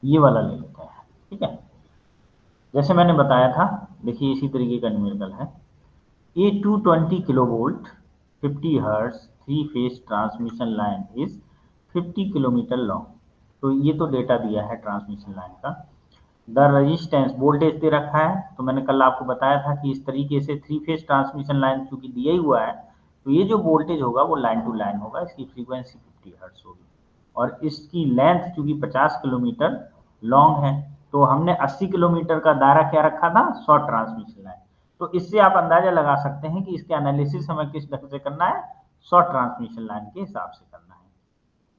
ये वाला ले लेते हैं, ठीक है। जैसे मैंने बताया था, देखिए इसी तरीके का न्यूमेरिकल है। ए 220 kilovolt 50 hertz three phase transmission line is 50 kilometre long. तो ये तो डेटा दिया है ट्रांसमिशन लाइन का। द रेजिस्टेंस वोल्टेज दे रखा है, तो मैंने कल आपको बताया था कि इस तरीके से थ्री फेज ट्रांसमिशन लाइन चूंकि दिया ही हुआ है, तो ये जो वोल्टेज होगा वो लाइन टू लाइन होगा, इसकी फ्रीक्वेंसी 50 हर्ट्ज होगी, और इसकी लेंथ चूंकि 50 किलोमीटर लॉन्ग है, तो हमने 80 किलोमीटर का दायरा क्या रखा था, शॉर्ट ट्रांसमिशन लाइन। तो इससे आप अंदाजा लगा सकते हैं कि इसके एनालिसिस हमें किस ढंग से करना है, शॉर्ट ट्रांसमिशन लाइन के हिसाब से करना है।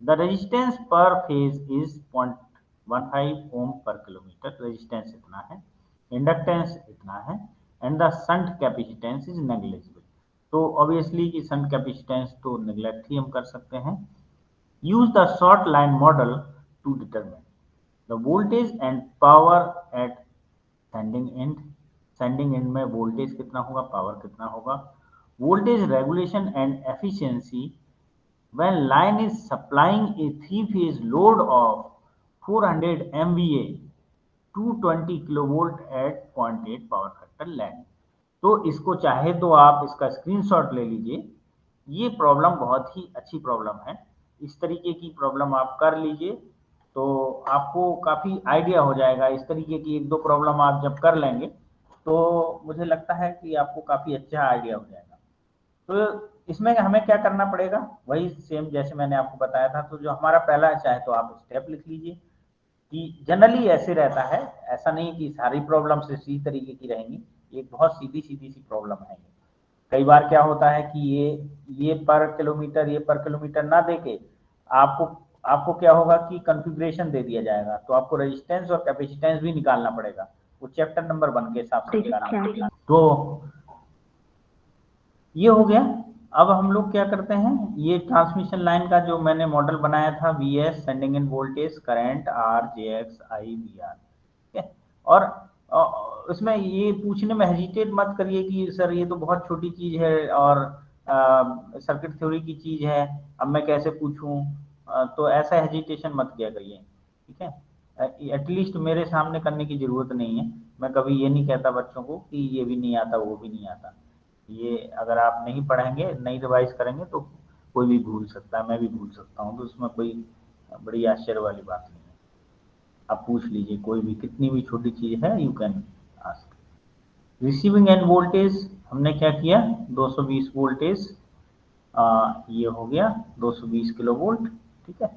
The resistance per phase is 0.15 ohm per kilometer, resistance इतना है, इंडक्टेंस इतना है, and the shunt capacitance is negligible. तो ऑब्वियसली कि शंट कैपेसिटेंस तो नेग्लेक्ट ही हम कर सकते हैं। Use the short line model to determine the voltage and power at sending end. Sending end में वोल्टेज कितना होगा, पावर कितना होगा, voltage regulation and efficiency when line is supplying a three-phase load of 400 MVA 220 kilovolt at 0.8 power factor lag. तो इसको चाहे तो आप इसका स्क्रीनशॉट ले लीजिए, ये प्रॉब्लम बहुत ही अच्छी प्रॉब्लम है। इस तरीके की प्रॉब्लम आप कर लीजिए तो आपको काफ़ी आइडिया हो जाएगा। इस तरीके की एक दो प्रॉब्लम आप जब कर लेंगे तो मुझे लगता है कि आपको काफ़ी अच्छा आइडिया हो जाएगा। तो इसमें हमें क्या करना पड़ेगा, वही सेम जैसे मैंने आपको बताया था। तो जो हमारा पहला चाहे तो आप स्टेप लिख लीजिए कि जनरली ऐसे रहता है, ऐसा नहीं कि सारी प्रॉब्लम्स इसी तरीके की रहेंगी, एक बहुत सीधी सीधी सी प्रॉब्लम है। कई बार क्या होता है कि ये पर किलोमीटर ना देके आपको आपको क्या होगा कि कॉन्फ़िगरेशन दे दिया जाएगा, तो आपको रेजिस्टेंस और कैपेसिटेंस भी निकालना पड़ेगा, वो चैप्टर नंबर 1 के हिसाब से निकालना पड़ेगा। तो ये हो गया। अब हम लोग क्या करते हैं, ये ट्रांसमिशन लाइन का जो मैंने मॉडल बनाया था, V S sending end voltage current R J X I V R, ठीक है। और इसमें ये पूछने में हेजिटेट मत करिए कि सर ये तो बहुत छोटी चीज है और सर्किट थ्योरी की चीज है, अब मैं कैसे पूछूं, तो ऐसा हेजिटेशन मत किया करिए, ठीक है। एटलीस्ट मेरे सामने करने की जरूरत नहीं है। मैं कभी ये नहीं कहता बच्चों को कि ये भी नहीं आता वो भी नहीं आता। ये अगर आप नहीं पढ़ेंगे, नहीं रिवाइज करेंगे तो कोई भी भूल सकता है, मैं भी भूल सकता हूँ, तो उसमें कोई बड़ी आश्चर्य वाली बात नहीं है। आप पूछ लीजिए, कोई भी कितनी भी छोटी चीज है, you can ask. Receiving end voltage हमने क्या किया, 220 वोल्टेज, ये हो गया 220 किलो वोल्ट, ठीक है।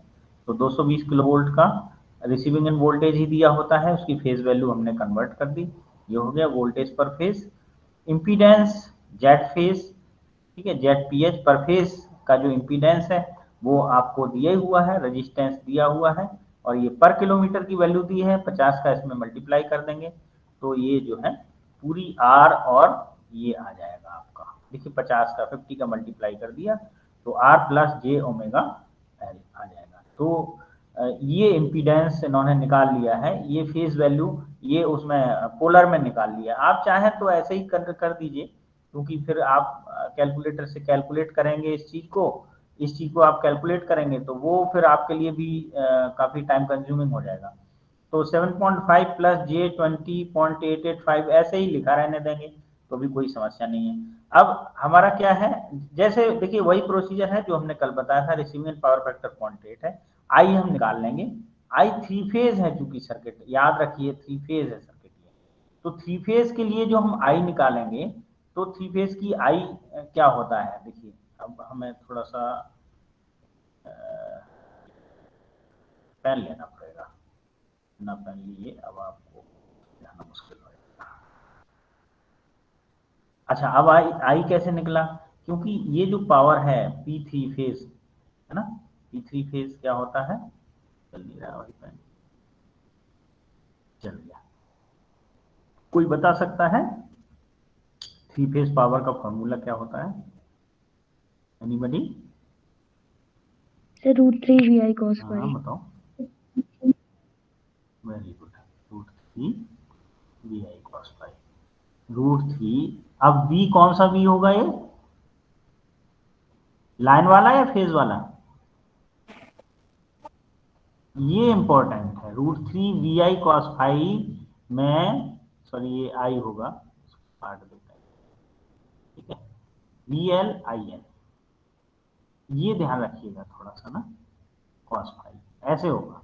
तो 220 किलो वोल्ट का रिसीविंग एंड वोल्टेज ही दिया होता है, उसकी फेज वैल्यू हमने कन्वर्ट कर दी, ये हो गया वोल्टेज पर फेज। इम्पीडेंस जेड फेज, ठीक है, जेड पी एच पर फेज का जो इम्पीडेंस है वो आपको दिया हुआ है, रेजिस्टेंस दिया हुआ है, और ये पर किलोमीटर की वैल्यू दी है, 50 का इसमें मल्टीप्लाई कर देंगे तो ये जो है पूरी आर और ये आ जाएगा आपका। देखिए 50 का 50 का मल्टीप्लाई कर दिया तो R plus J omega L आ जाएगा। तो ये इम्पीडेंस इन्होंने निकाल लिया है, ये फेज वैल्यू ये उसमें पोलर में निकाल लिया। आप चाहें तो ऐसे ही कर दीजिए, क्योंकि फिर आप कैलकुलेटर से कैलकुलेट करेंगे इस चीज को आप कैलकुलेट करेंगे तो वो फिर आपके लिए भी काफी टाइम कंज्यूमिंग हो जाएगा। तो 7.5 प्लस जे 20.885 ऐसे ही लिखा रहने देंगे तो भी कोई समस्या नहीं है। अब हमारा क्या है, जैसे देखिए वही प्रोसीजर है जो हमने कल बताया था, रिसीविंग पावर फैक्टर 0.8 है, आई हम निकाल लेंगे। आई थ्री फेज है चूंकि सर्किट, याद रखिए थ्री फेज है सर्किट ये, तो थ्री फेज के लिए जो हम आई निकालेंगे, तो थ्री फेज की आई क्या होता है, देखिए अब हमें थोड़ा सा पेन लेना पड़ेगा, ना पेन लिए अब आपको जाना मुश्किल हो जाएगा। अच्छा, अब आई आई कैसे निकला, क्योंकि ये जो पावर है पी थ्री फेज है ना, पी थ्री फेज क्या होता है, चल नहीं रहा वही पेन, चल गया। कोई बता सकता है थ्री फेज पावर का फॉर्मूला क्या होता है, एनीबडी? सर √3 VI cos हाँ पाई। बताओ, very good, root three V I cos phi, root three. अब वी कौन सा वी होगा, ये लाइन वाला या फेज वाला, ये इंपॉर्टेंट है। है √3 vi cos phi में, सॉरी ये आई होगा, काट देता है, ठीक है, VL IL, ये ध्यान रखिएगा थोड़ा सा ना, cos phi ऐसे होगा,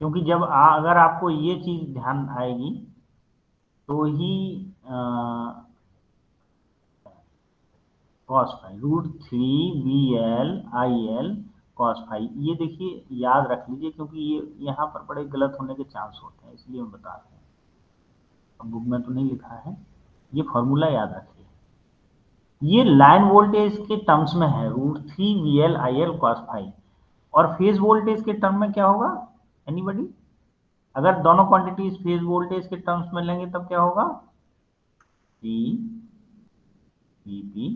क्योंककि जब अगर आपको ये चीज ध्यान आएगी तो ही cos phi √3 VL IL cos phi, ये देखिए याद रख लीजिए, क्योंकि ये यहाँ पर बड़े गलत होने के चांस होते हैं, इसलिए हम बता रहे हैं। अब बुक में तो नहीं लिखा है, ये फॉर्मूला याद रखिए, ये लाइन वोल्टेज के टर्म्स में है √3 VL IL cos phi, और फेज वोल्टेज के टर्म में क्या होगा, एनीबॉडी? अगर दोनों क्वांटिटीज फेज वोल्टेज के टर्म्स में लेंगे तब क्या होगा, P VP,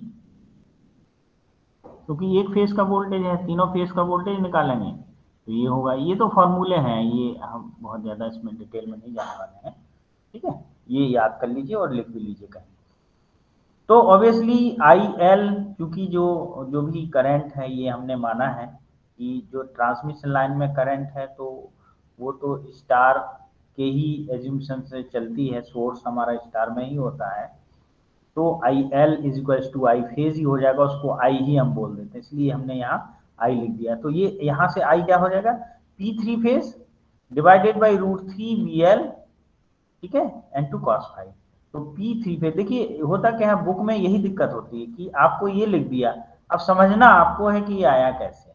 क्योंकि एक फेज का वोल्टेज है, तीनों फेज का वोल्टेज निकालेंगे तो ये होगा। ये तो फॉर्मूले हैं, ये हम बहुत ज्यादा इसमें डिटेल में नहीं जाने वाले हैं, ठीक है, ये याद कर लीजिए और लिख भी लीजिए कहीं। तो ऑब्वियसली IL, क्योंकि जो जो भी करंट है ये हमने माना है कि जो ट्रांसमिशन लाइन में करंट है तो वो तो स्टार के ही एज्यूमशन से चलती है, सोर्स हमारा स्टार में ही होता है, तो IL is equal to I phase ही हो जाएगा, उसको आई ही हम बोल देते हैं, इसलिए हमने यहाँ आई लिख दिया। तो ये यहाँ से आई क्या हो जाएगा, P3 phase divided by √3 VL, ठीक है, N2 cos phi। तो P3 फेज, देखिए होता क्या है बुक में यही दिक्कत होती है कि आपको ये लिख दिया, अब समझना आपको है कि ये आया कैसे,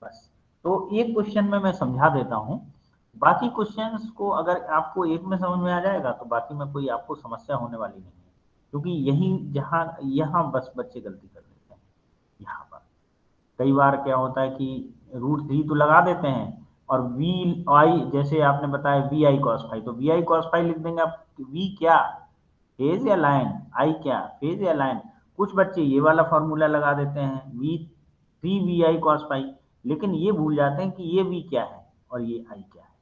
बस। तो एक क्वेश्चन में मैं समझा देता हूँ, बाकी क्वेश्चंस को अगर आपको एक में समझ में आ जाएगा तो बाकी में कोई आपको समस्या होने वाली नहीं है, क्योंकि यही जहाँ यहाँ बस बच्चे गलती कर देते हैं। यहाँ पर कई बार क्या होता है कि √3 तो लगा देते हैं और वी आई, जैसे आपने बताया VI cos phi, तो VI cos phi लिख देंगे आप, V क्या, फेज या लाइन, आई क्या, फेज या लाइन। कुछ बच्चे ये वाला फॉर्मूला लगा देते हैं V3 VI cos phi, लेकिन ये भूल जाते हैं कि ये V क्या है और ये I क्या है।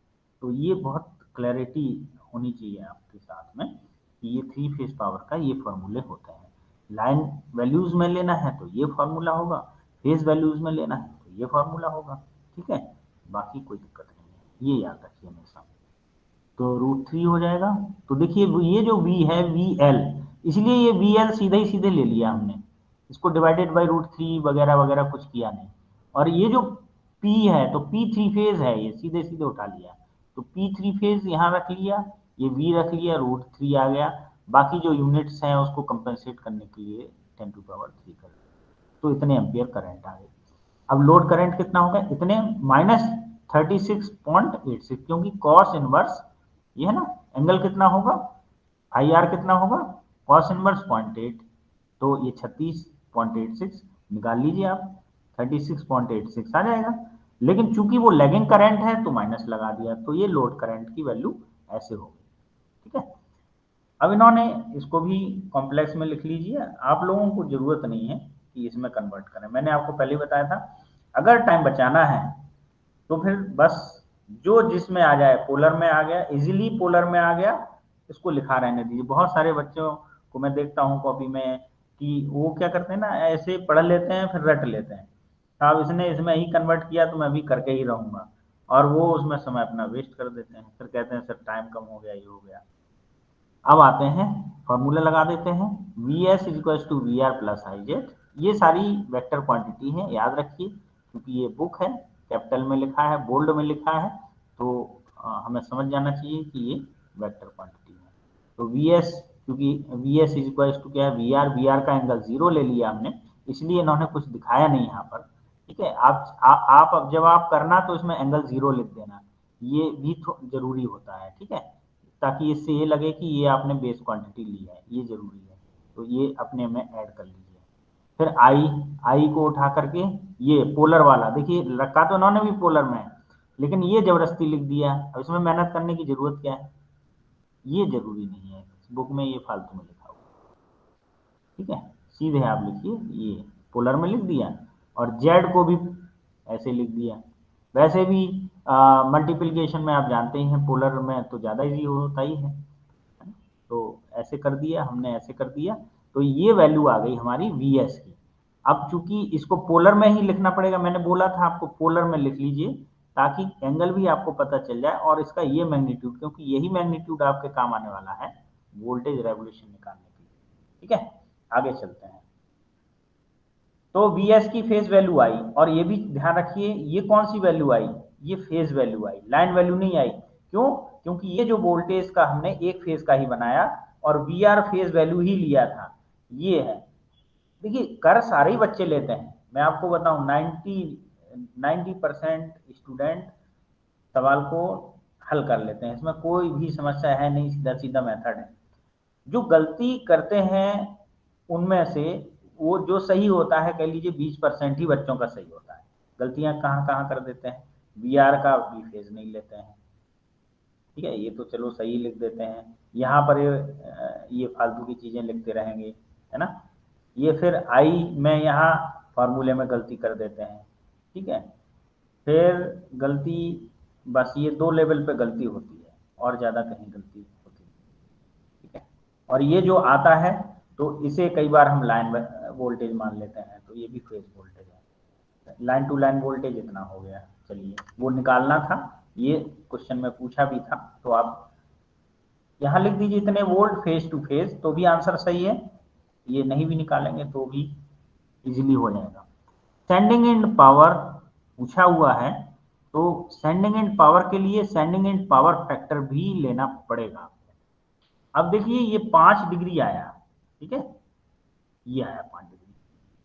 तो ये बहुत क्लैरिटी होनी चाहिए आपके साथ में कि ये 3 फेज पावर का ये फॉर्मूले होते हैं। लाइन वैल्यूज में लेना है तो ये फॉर्मूला होगा, फेज वैल्यूज में लेना है तो ये फॉर्मूला होगा, ठीक है, बाकी कोई दिक्कत नहीं है, ये याद रखिए हमेशा। तो √3 हो जाएगा, तो देखिए ये जो V है VL, इसलिए ये VL सीधे ही सीधे ले लिया हमने, इसको डिवाइडेड बाई √3 वगैरह वगैरह कुछ किया नहीं। और ये जो P है तो P3 फेज है, ये सीधे सीधे उठा लिया, तो P3 फेज यहाँ रख लिया, ये V रख लिया, √3 आ गया, बाकी जो यूनिट्स हैं उसको कंपेंसेट करने के लिए 10⁻³ कर, तो इतने एम्पियर करंट आ गए। अब लोड करंट कितना होगा, इतने -36.86, क्योंकि कॉस इनवर्स ये है ना, एंगल कितना होगा, IR कितना होगा, कॉस इनवर्स 0.8, तो ये 36.86 निकाल लीजिए आप, 36.86 आ जाएगा। लेकिन चूंकि वो लैगिंग करंट है तो माइनस लगा दिया, तो ये लोड करंट की वैल्यू ऐसे हो गई, ठीक है। अब इन्होंने इसको भी कॉम्प्लेक्स में लिख लीजिए, आप लोगों को जरूरत नहीं है कि इसमें कन्वर्ट करें, मैंने आपको पहले बताया था अगर टाइम बचाना है तो फिर बस जो जिसमें आ जाए, पोलर में आ गया, इजीली पोलर में आ गया, इसको लिखा रहने दीजिए। बहुत सारे बच्चों को मैं देखता हूँ कॉपी में कि वो क्या करते हैं ना, ऐसे पढ़ लेते हैं फिर रट लेते हैं, साहब इसने इसमें ही कन्वर्ट किया तो मैं भी करके ही रहूंगा, और वो उसमें समय अपना वेस्ट कर देते हैं, फिर कहते हैं सर टाइम कम हो गया, ये हो गया। अब आते हैं फॉर्मूला लगा देते हैं, VS equal to VR plus IZ, ये सारी वेक्टर क्वांटिटी है, याद रखिए, क्योंकि ये बुक है, कैपिटल में लिखा है, बोल्ड में लिखा है, तो हमें समझ जाना चाहिए कि ये वेक्टर क्वांटिटी है। तो VS, क्योंकि VS इक्वल टू क्या है, VR का एंगल 0 ले लिया हमने, इसलिए इन्होंने कुछ दिखाया नहीं यहाँ पर, ठीक है। आप अब जब आप करना तो इसमें एंगल 0 लिख देना, ये भी जरूरी होता है, ठीक है, ताकि इससे ये लगे कि ये आपने बेस क्वांटिटी ली है, ये जरूरी है, तो ये अपने में ऐड कर लीजिए। फिर आई को उठा करके ये पोलर वाला, देखिए रखा तो उन्होंने भी पोलर में, लेकिन ये जबरदस्ती लिख दिया, अब इसमें मेहनत करने की जरूरत क्या है, ये जरूरी नहीं है, बुक में ये फालतू में लिखा हुआ, ठीक है, सीधे आप लिखिए, ये पोलर में लिख दिया, और जेड को भी ऐसे लिख दिया। वैसे भी मल्टीप्लिकेशन में आप जानते ही हैं, पोलर में तो ज़्यादा इजी होता ही है, तो ऐसे कर दिया हमने, ऐसे कर दिया, तो ये वैल्यू आ गई हमारी VS की। अब चूंकि इसको पोलर में ही लिखना पड़ेगा, मैंने बोला था आपको पोलर में लिख लीजिए, ताकि एंगल भी आपको पता चल जाए और इसका ये मैग्नीट्यूड, क्योंकि यही मैग्नीट्यूड आपके काम आने वाला है वोल्टेज रेगुलेशन निकालने के लिए। ठीक है, आगे चलते हैं। तो वी एस की फेज वैल्यू आई, और ये भी ध्यान रखिए ये कौन सी वैल्यू आई, ये फेज वैल्यू आई, लाइन वैल्यू नहीं आई। क्यों? क्योंकि ये जो वोल्टेज का हमने एक फेज का ही बनाया और वी आर फेज वैल्यू ही लिया था, ये है। देखिए कर सारे ही बच्चे लेते हैं, मैं आपको बताऊं 90% स्टूडेंट सवाल को हल कर लेते हैं, इसमें कोई भी समस्या है नहीं, सीधा सीधा मेथड है। जो गलती करते हैं उनमें से वो जो सही होता है, कह लीजिए 20% ही बच्चों का सही होता है। गलतियां कहाँ कहाँ कर देते हैं, वी आर का वी फेज नहीं लेते हैं। ठीक है, ये तो चलो सही लिख देते हैं, यहाँ पर ये फालतू की चीजें लिखते रहेंगे, है ना। ये फिर आई में यहाँ फार्मूले में गलती कर देते हैं। ठीक है, फिर गलती बस ये दो लेवल पे गलती होती है, और ज़्यादा कहीं गलती होती है। ठीक है, और ये जो आता है तो इसे कई बार हम लाइन वोल्टेज मान लेते हैं, तो ये भी फेज वोल्टेज है। लाइन टू लाइन वोल्टेज इतना हो गया, चलिए वो निकालना था, ये क्वेश्चन में पूछा भी था, तो आप यहाँ लिख दीजिए इतने वोल्ट फेज टू फेज, तो भी आंसर सही है। ये नहीं भी निकालेंगे तो भी इजीली हो जाएगा। सेंडिंग एंड पावर पूछा हुआ है, तो सेंडिंग एंड पावर के लिए सेंडिंग एंड पावर फैक्टर भी लेना पड़ेगा। अब देखिए ये 5 डिग्री आया, ठीक है, ये आया 5 डिग्री,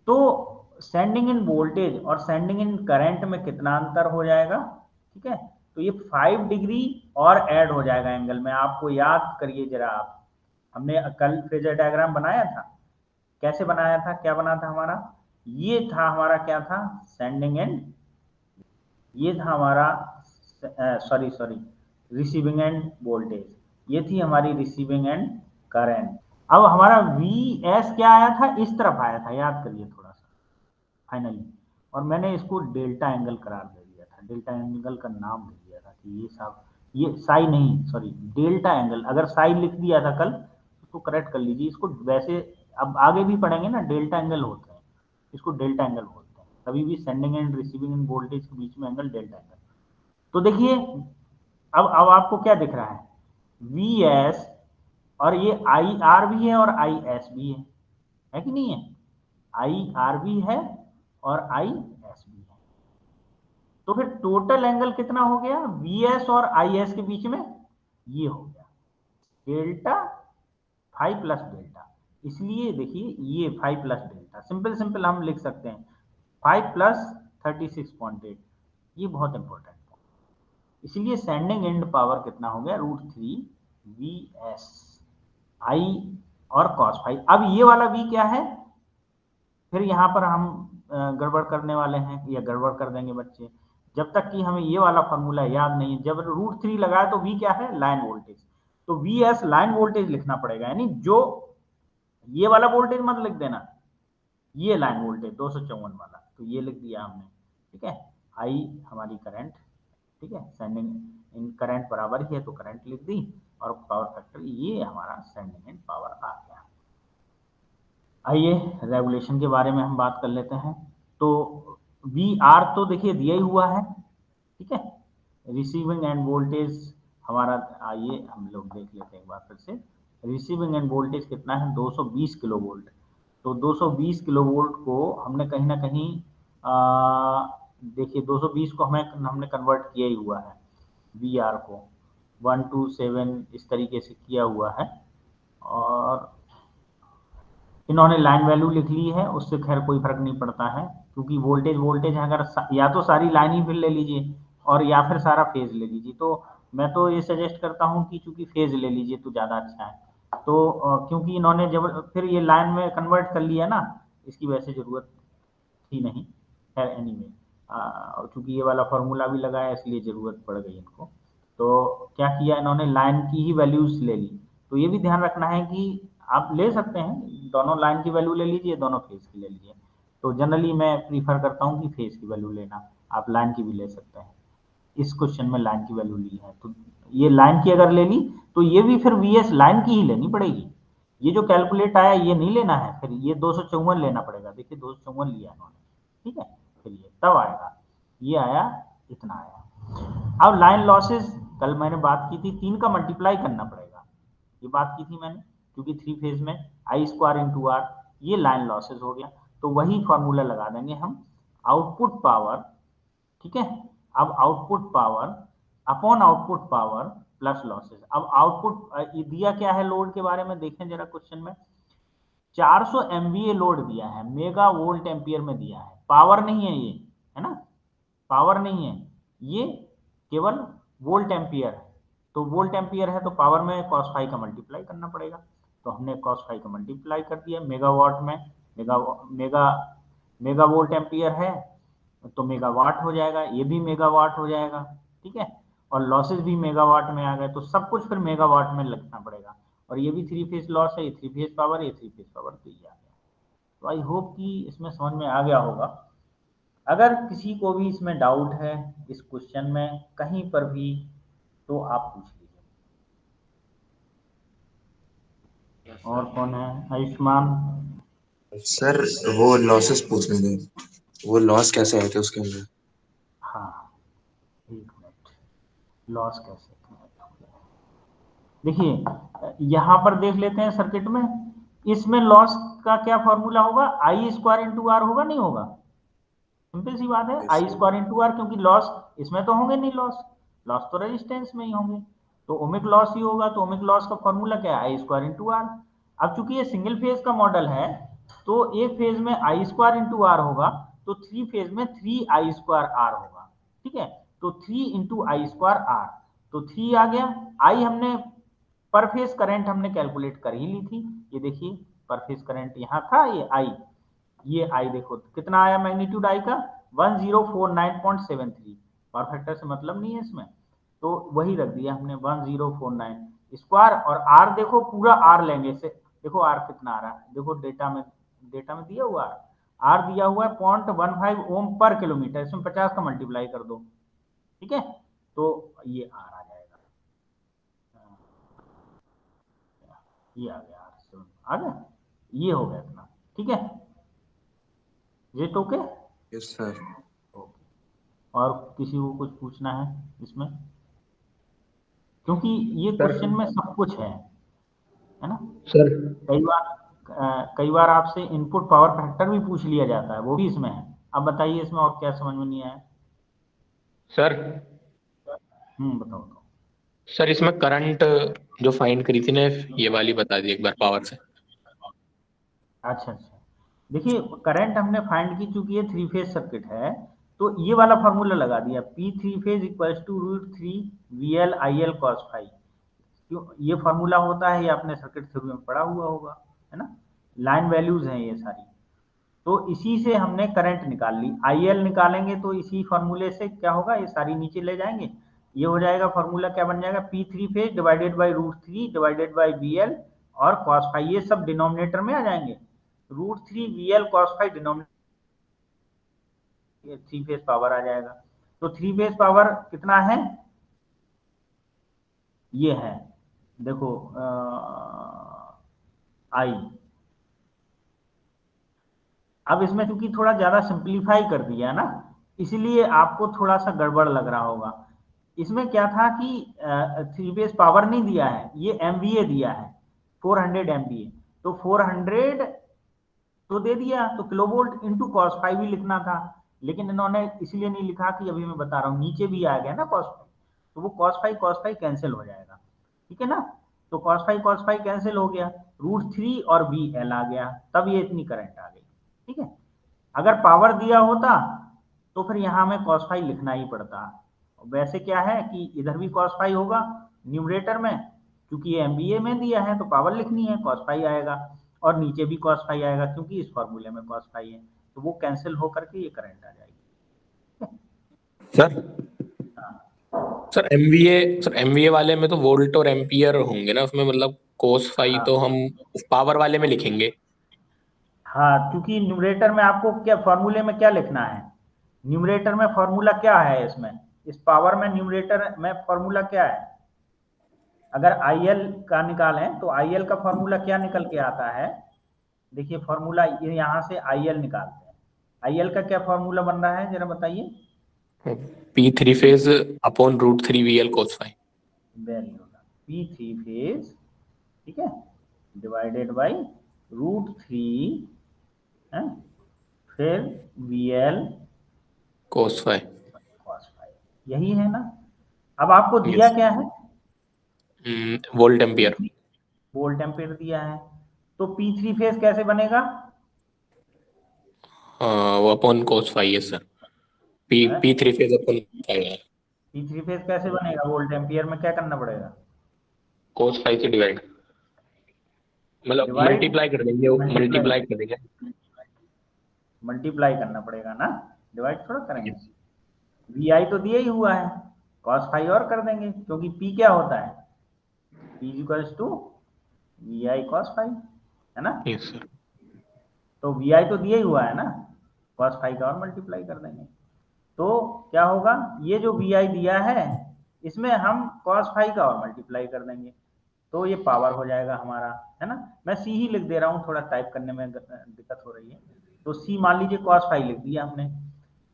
तो सेंडिंग इन वोल्टेज और सेंडिंग इन करंट में कितना अंतर हो जाएगा। ठीक है, तो ये 5 डिग्री और ऐड हो जाएगा एंगल में। आपको याद करिए जरा आप, हमने कल फेजर डायग्राम बनाया था, कैसे बनाया था, क्या बना था हमारा, ये था हमारा क्या था, सेंडिंग एंड, ये था हमारा sorry sorry receiving end voltage, ये थी हमारी रिसीविंग एंड करंट। अब हमारा वी एस क्या आया था, इस तरफ आया था, याद करिए थोड़ा सा फाइनली, और मैंने इसको डेल्टा एंगल करार दे दिया था, डेल्टा एंगल का नाम दे दिया था कि ये सब, ये साई नहीं सॉरी डेल्टा एंगल, अगर साई लिख दिया था कल तो करेक्ट कर लीजिए इसको। वैसे अब आगे भी पढ़ेंगे ना, डेल्टा एंगल होते हैं, इसको डेल्टा एंगल बोलते हैं, कभी भी sending end receiving end voltage के बीच में एंगल डेल्टा एंगल। तो देखिए अब आपको क्या दिख रहा है, वी एस, और ये आई आर भी है और आई एस भी है कि नहीं है, आई आर भी है और आई एस भी है। तो फिर टोटल एंगल कितना हो गया वी एस और आई एस के बीच में, ये हो गया डेल्टा 5 + डेल्टा। इसलिए देखिए ये 5 + डेल्टा, सिंपल सिंपल हम लिख सकते हैं 5 + 36.8, ये बहुत इंपॉर्टेंट है। इसलिए सेंडिंग एंड पावर कितना हो गया, √3 वी एस आई और कॉस फाइव। अब ये वाला वी क्या है, फिर यहाँ पर हम गड़बड़ करने वाले हैं या गड़बड़ कर देंगे बच्चे, जब तक कि हमें ये वाला फॉर्मूला याद नहीं है। जब √3 लगाए तो वी क्या है, लाइन वोल्टेज, तो वी एस लाइन वोल्टेज लिखना पड़ेगा, यानी जो ये वाला वोल्टेज मत लिख देना, ये लाइन वोल्टेज 254 वाला, तो ये लिख दिया हमने। ठीक है, आई हमारी करंट, ठीक है, सेंडिंग इन करंट बराबर ही है तो करंट लिख दी, और पावर फैक्टर ये हमारा सेंडिंग इन पावर आ गया। आइए रेगुलेशन के बारे में हम बात कर लेते हैं। तो वी आर तो देखिए दिया ही हुआ है, ठीक है, रिसीविंग एंड वोल्टेज हमारा, आइए हम लोग देख लेते हैं एक बार फिर से, रिसीविंग एंड वोल्टेज कितना है 220 किलो वोल्ट। तो 220 किलो वोल्ट को हमने कहीं ना कहीं देखिए 220 को हमें हमने कन्वर्ट किया ही हुआ है, वी आर को 127 इस तरीके से किया हुआ है, और इन्होंने लाइन वैल्यू लिख ली है, उससे खैर कोई फर्क नहीं पड़ता है, क्योंकि वोल्टेज वोल्टेज है, अगर या तो सारी लाइन ही फिर ले लीजिए और या फिर सारा फेज ले लीजिए। तो मैं तो ये सजेस्ट करता हूँ कि चूंकि फेज ले लीजिए तो ज़्यादा अच्छा है। तो क्योंकि इन्होंने जब फिर ये लाइन में कन्वर्ट कर लिया ना, इसकी वैसे ज़रूरत थी नहीं, खैर एनीवे, और चूंकि ये वाला फॉर्मूला भी लगाया इसलिए ज़रूरत पड़ गई इनको। तो क्या किया इन्होंने, लाइन की ही वैल्यूज ले ली। तो ये भी ध्यान रखना है कि आप ले सकते हैं, दोनों लाइन की वैल्यू ले लीजिए, दोनों फेज की ले लीजिए। तो जनरली मैं प्रीफर करता हूँ कि फेज की वैल्यू लेना, आप लाइन की भी ले सकते हैं। इस क्वेश्चन में लाइन की वैल्यू ली है, तो ये लाइन की अगर ले ली तो ये भी फिर वी एस लाइन की ही लेनी पड़ेगी। ये जो कैलकुलेट आया ये नहीं लेना है, फिर ये 254 लेना पड़ेगा, देखिए 254 लिया इन्होंने, ठीक है, फिर ये तब आएगा, ये आया, इतना आया। अब लाइन लॉसेस कल मैंने बात की थी 3 का मल्टीप्लाई करना पड़ेगा, ये बात की थी मैंने, क्योंकि 3 फेज में आई स्क्वायर इंटू आर, ये लाइन लॉसेस हो गया। तो वही फॉर्मूला लगा देंगे हम, आउटपुट पावर, ठीक है। अब output power upon output power plus losses. अब आउटपुट ये दिया क्या है लोड के बारे में देखें जरा क्वेश्चन में, 400 MVA लोड दिया है, मेगा वोल्ट एम्पियर में दिया है, पावर नहीं है ये, है ना, पावर नहीं है ये, केवल वोल्ट एम्पियर है। तो वोल्ट एम्पियर है तो पावर में cos फाई का मल्टीप्लाई करना पड़ेगा, तो हमने cos फाई का मल्टीप्लाई कर दिया मेगावाट में, mega mega mega volt ampere है तो मेगावाट हो जाएगा, ये भी मेगावाट हो जाएगा, ठीक है। और लॉसेस भी मेगावाट में आ गए, तो सब कुछ फिर मेगावाट में लिखना पड़ेगा। और ये भी 3 फेज लॉस है, ये 3 फेज पावर, ये 3 फेज पावर, तो ये आ गया। तो आई होप कि इसमें समझ में आ गया होगा। अगर किसी को भी इसमें डाउट है इस क्वेश्चन में कहीं पर भी, तो आप पूछ लीजिए। और कौन है, आयुष्मान? सर वो लॉसेस पूछ रहे थे, वो लॉस कैसे आए थे उसके अंदर। हाँ, एक मिनट, लॉस कैसे, देखिए यहाँ पर देख लेते हैं सर्किट में, इसमें लॉस का क्या फॉर्मूला होगा, आई स्क्वायर इंटू आर होगा, नहीं होगा? सिंपल सी बात है, yes I sir. Square into R, क्योंकि लॉस इसमें तो होंगे नहीं, लॉस लॉस तो रेजिस्टेंस में ही होंगे, तो ओमिक लॉस ही होगा। तो ओमिक लॉस का फॉर्मूला क्या है, आई स्क्वायर इंटू आर। अब चूंकि ये सिंगल फेज का मॉडल है, तो एक फेज में आई स्क्वायर इंटू आर होगा, तो 3 फेज में 3 आई स्क्वायर आर होगा, ठीक है। तो 3 इंटू आई स्क्वायर आर, तो 3 आ गया। आई हमने पर फेज करंट हमने कैलकुलेट कर ही ली थी, ये देखिए पर फेज करंट यहाँ था, ये आई देखो कितना आया मैग्नीट्यूड आई का, 1049.73। पावर फैक्टर से मतलब नहीं है इसमें, तो वही रख दिया हमने 1049 स्क्वायर। और आर देखो, पूरा आर लेंगे से, देखो आर कितना आ रहा है, देखो डेटा में दिया हुआ है, आर दिया हुआ है 0.15 ओम पर किलोमीटर, इसमें 50 का मल्टीप्लाई कर दो, ठीक है, तो ये आर आ जाएगा। ये आ गया आर, आ गया, ये हो गया इतना, ठीक है, ये तो ओके। Yes sir. और किसी को कुछ पूछना है इसमें, क्योंकि ये सर क्वेश्चन में सब कुछ है ना। सर कई बार कई बार आपसे इनपुट पावर फैक्टर भी पूछ लिया जाता है, वो भी इसमें है। अब बताइए इसमें और क्या समझ में नहीं आया। सर बताओ बताओ। सर इसमें करंट जो फाइंड करी थी ना, ये वाली बता दी एक बार पावर से। अच्छा अच्छा, देखिए करंट हमने फाइंड की, चूंकि ये 3 फेज सर्किट है, तो ये वाला फॉर्मूला लगा दिया, P 3 phase equals to √3 VL IL cos phi. क्यों ये फॉर्मूला होता है, ये आपने सर्किट थ्योरी में पढ़ा हुआ होगा, है ना, लाइन वैल्यूज हैं ये सारी। तो इसी से हमने करंट निकाल ली, IL निकालेंगे तो इसी फॉर्मूले से क्या होगा, ये सारी नीचे ले जाएंगे, ये हो जाएगा फॉर्मूला, क्या बन जाएगा, P3 phase divided by √3 divided by VL और cos फाई, ये सब डिनोमिनेटर में आ जाएंगे। √3 VL cos phi denominator, 3 phase power आ जाएगा। तो 3 फेज पावर कितना है, ये है, देखो आई। अब इसमें चूंकि थोड़ा ज्यादा सिंप्लीफाई कर दिया ना, इसलिए आपको थोड़ा सा गड़बड़ लग रहा होगा। इसमें क्या था कि 3 फेज पावर नहीं दिया है, ये MVA दिया है, 400 MVA, तो 400 तो दे दिया, तो किलोवोल्ट इंटू कॉस फाई भी लिखना था, लेकिन इन्होंने इसलिए नहीं लिखा कि अभी मैं बता रहा हूँ, नीचे भी आ गया ना कॉस फाई, तो वो कॉस फाई कैंसिल हो जाएगा, ठीक है ना। तो कॉस फाई कैंसिल हो गया, √3 और VL आ गया, तब ये इतनी करंट आ गई, ठीक है। अगर पावर दिया होता तो फिर यहाँ में कॉस फाई लिखना ही पड़ता। वैसे क्या है कि इधर भी कॉस फाई होगा न्यूमरेटर में, क्योंकि ये एमबीए में दिया है तो पावर लिखनी है, कॉस फाई आएगा, और नीचे भी कॉस फाई आएगा क्योंकि इस फॉर्मूले में कॉस फाई है, तो वो कैंसिल होकर के ये करंट आ जाएगी। सर सर एमवीए वाले में तो वोल्ट और एम्पियर होंगे ना उसमें, मतलब कोस फाई हाँ तो हम पावर वाले में लिखेंगे। हाँ, क्योंकि न्यूमरेटर में आपको क्या फॉर्मूले में क्या लिखना है, न्यूमरेटर में फॉर्मूला क्या है, इसमें इस पावर में न्यूमरेटर में फॉर्मूला क्या है, अगर IL का निकालें तो IL का फॉर्मूला क्या निकल के आता है, देखिए फॉर्मूला यहाँ से IL निकालते हैं, IL का क्या फॉर्मूला बन रहा है जरा बताइए। P3 phase upon root 3 VL cos phi। Very good. P3 phase, ठीक है, डिवाइडेड बाई √3 है, फिर VL cos phi। cos phi, यही है ना। अब आपको दिया Yes। क्या है? Volt ampere. वोल्ट एम्पियर दिया है, तो P3 फेज कैसे बनेगा? वो अपॉन cos phi है sir. P3 phase upon phi है। P3 फेज कैसे बनेगा? वोल्ट एम्पियर में क्या करना पड़ेगा? cos phi से डिवाइड, मतलब डिवाइड, मल्टीप्लाई कर देंगे, मल्टीप्लाई, मल्टीप्लाई कर देंगे। मल्टीप्लाई करना पड़ेगा ना, डिवाइड थोड़ा करेंगे। VI तो दिया ही हुआ है, cos phi और कर देंगे, क्योंकि P क्या होता है? P equals to VI cos phi, है ना। Yes sir. तो VI तो दिया ही हुआ है ना, cos phi का और मल्टीप्लाई कर देंगे। तो क्या होगा, ये जो VI दिया है इसमें हम cos phi का और मल्टीप्लाई कर देंगे, तो ये पावर हो जाएगा हमारा, है ना। मैं C ही लिख दे रहा हूँ, थोड़ा टाइप करने में दिक्कत हो रही है, तो C मान लीजिए cos phi लिख दिया हमने।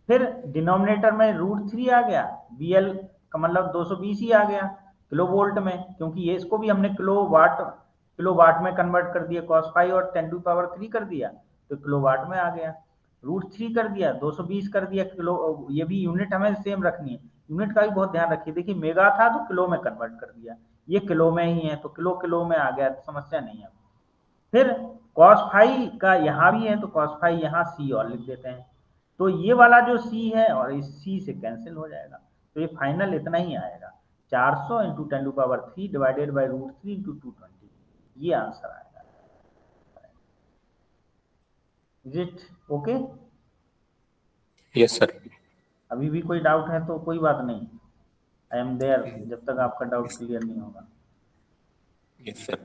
फिर डिनोमिनेटर में √3 आ गया, VL का मतलब 220 ही आ गया किलो वोल्ट में, क्योंकि ये इसको भी हमने किलो वाट में कन्वर्ट कर दिया, cos phi और 10⁻³ कर दिया, तो किलो वाट में आ गया। √3 कर दिया, 220 कर दिया किलो, ये भी यूनिट हमें सेम रखनी है, यूनिट का भी बहुत ध्यान रखिए। देखिए मेगा था तो किलो में कन्वर्ट कर दिया, ये किलो में ही है तो किलो किलो में आ गया, तो समस्या नहीं है। फिर cos phi का यहाँ भी है, तो cos phi यहाँ C और लिख देते हैं, तो ये वाला जो C है और इस C से कैंसिल हो जाएगा, तो ये फाइनल इतना ही आएगा, 400 × 10⁻³ डिवाइडेड बाई √3 × 220, ये आंसर आएगा। Is it okay? Yes sir. अभी भी कोई डाउट है तो कोई बात नहीं, आई एम देयर जब तक आपका डाउट क्लियर नहीं होगा। Yes sir.